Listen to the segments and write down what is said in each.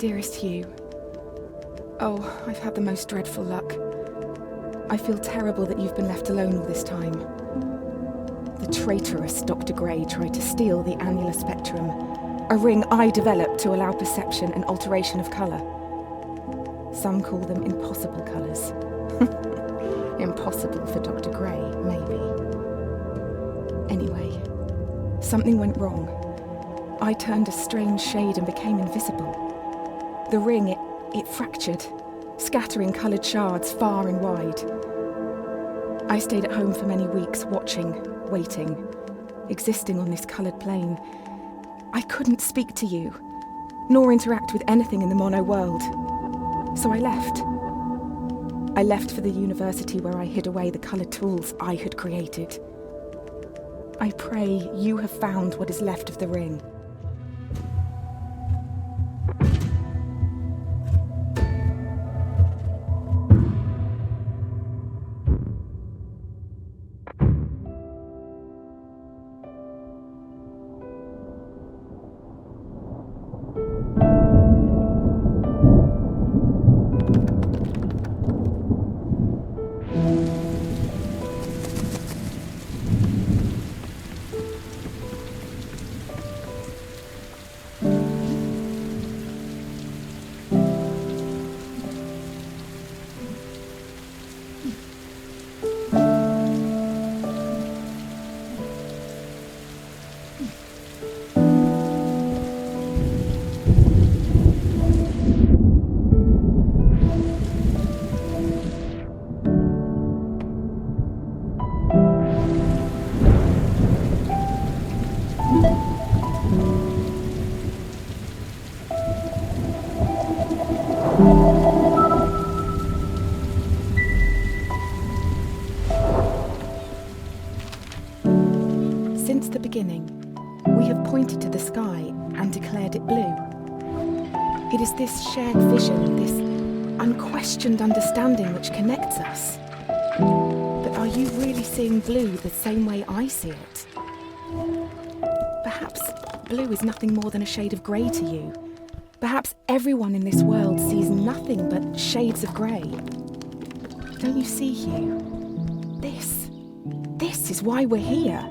Dearest Hugh. Oh, I've had the most dreadful luck. I feel terrible that you've been left alone all this time. The traitorous Dr. Gray tried to steal the annular spectrum, a ring I developed to allow perception and alteration of colour. Some call them impossible colours. Impossible for Dr. Gray, maybe. Anyway, something went wrong. I turned a strange shade and became invisible. The ring, it fractured, scattering coloured shards far and wide. I stayed at home for many weeks, watching, waiting, existing on this coloured plane. I couldn't speak to you, nor interact with anything in the mono world. So I left. I left for the university where I hid away the coloured tools I had created. I pray you have found what is left of the ring. Since the beginning, we have pointed to the sky and declared it blue. It is this shared vision, this unquestioned understanding which connects us. But are you really seeing blue the same way I see it? Perhaps blue is nothing more than a shade of grey to you. Perhaps everyone in this world sees nothing but shades of grey. Don't you see, Hugh? This is why we're here.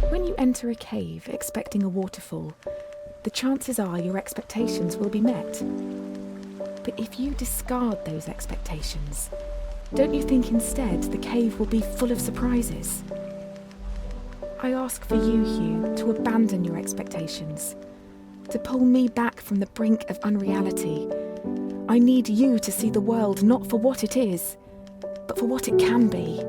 When you enter a cave expecting a waterfall, the chances are your expectations will be met. But if you discard those expectations, don't you think instead the cave will be full of surprises? I ask for you, Hugh, to abandon your expectations, to pull me back from the brink of unreality. I need you to see the world not for what it is, but for what it can be.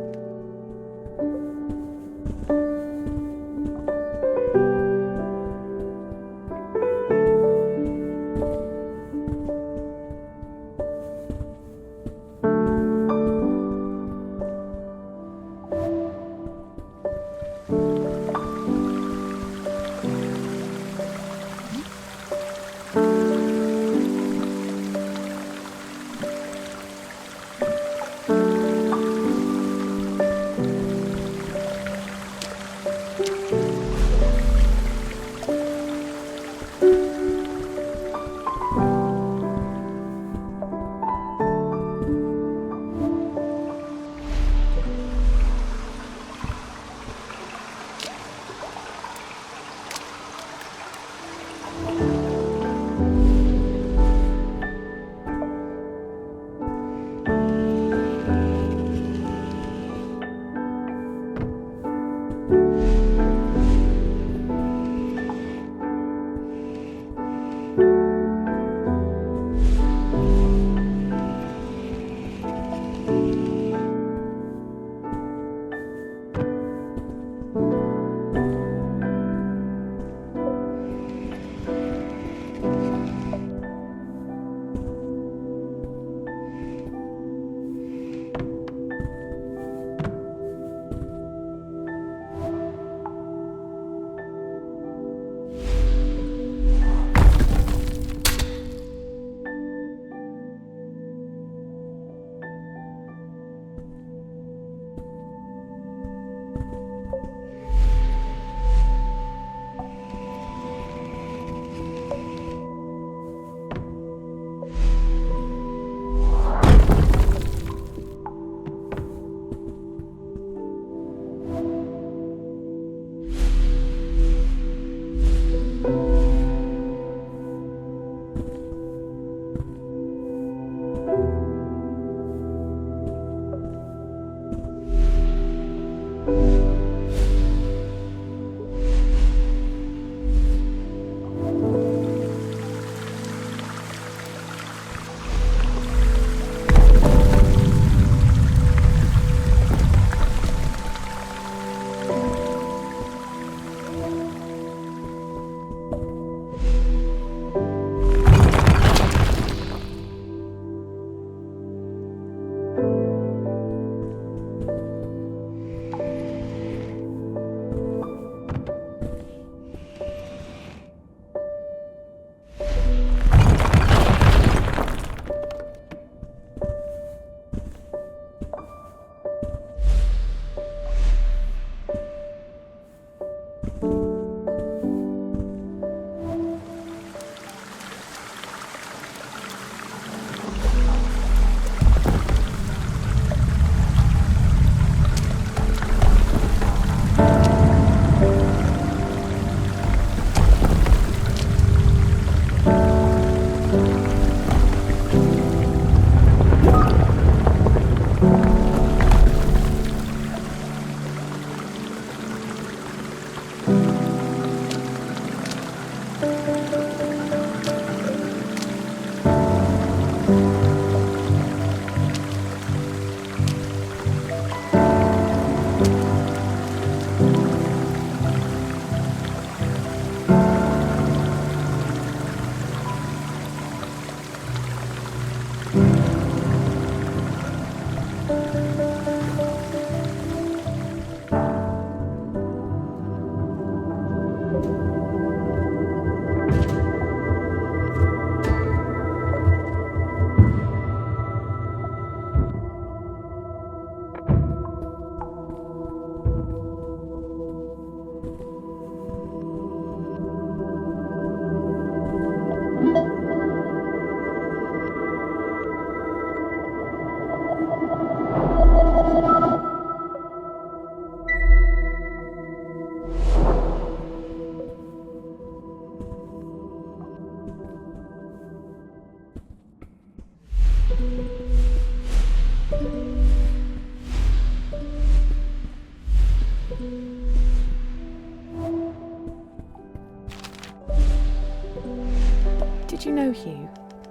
know, Hugh,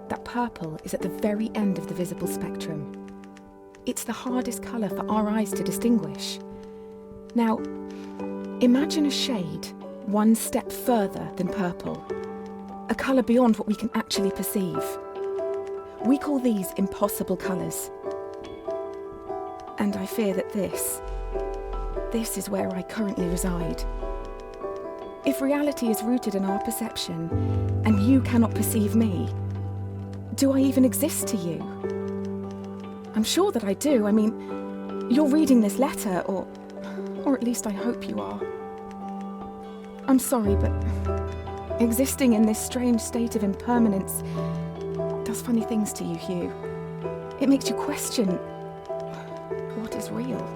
that purple is at the very end of the visible spectrum. It's the hardest colour for our eyes to distinguish. Now, imagine a shade one step further than purple, a colour beyond what we can actually perceive. We call these impossible colours. And I fear that this is where I currently reside. If reality is rooted in our perception, and you cannot perceive me, do I even exist to you? I'm sure that I do. I mean, you're reading this letter, or at least I hope you are. I'm sorry, but existing in this strange state of impermanence does funny things to you, Hugh. It makes you question what is real.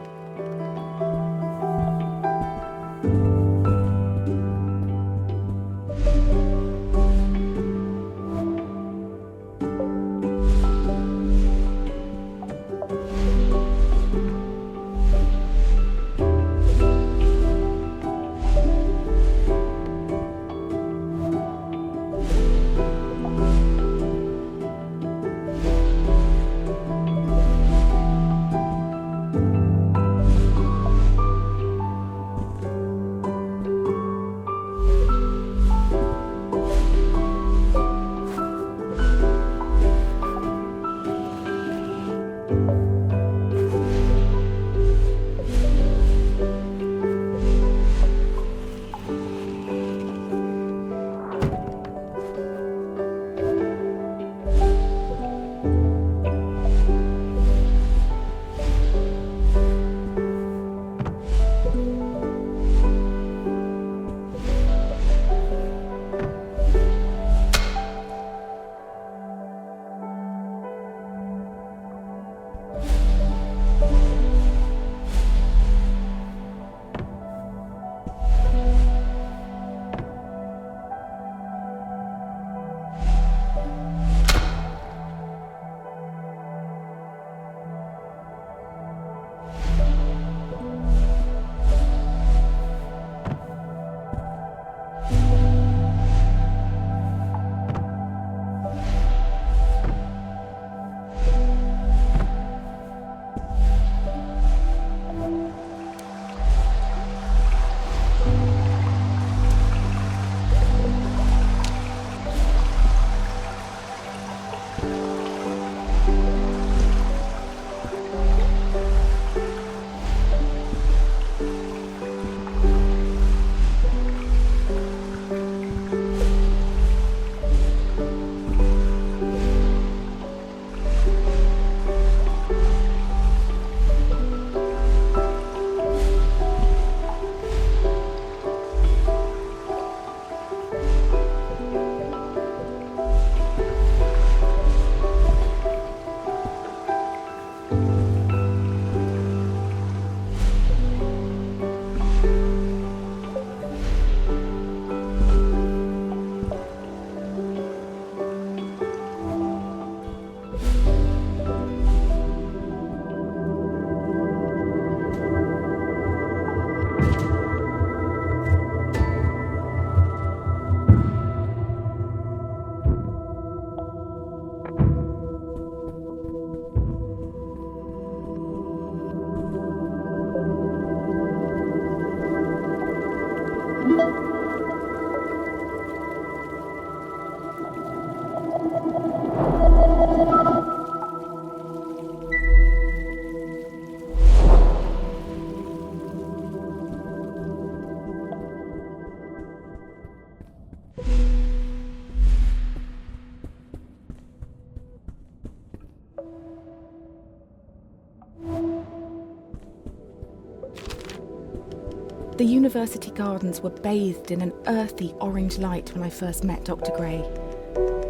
The university gardens were bathed in an earthy orange light when I first met Dr. Gray.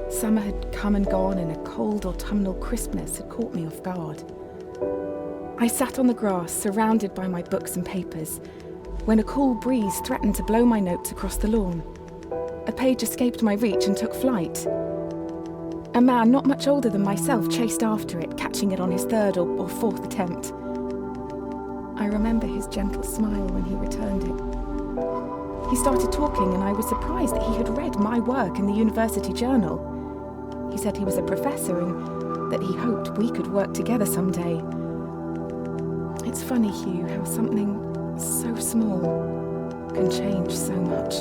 Summer had come and gone, and a cold autumnal crispness had caught me off guard. I sat on the grass, surrounded by my books and papers, when a cool breeze threatened to blow my notes across the lawn. A page escaped my reach and took flight. A man not much older than myself chased after it, catching it on his third or fourth attempt. I remember his gentle smile when he returned it. He started talking, and I was surprised that he had read my work in the university journal. He said he was a professor and that he hoped we could work together someday. It's funny, Hugh, how something so small can change so much.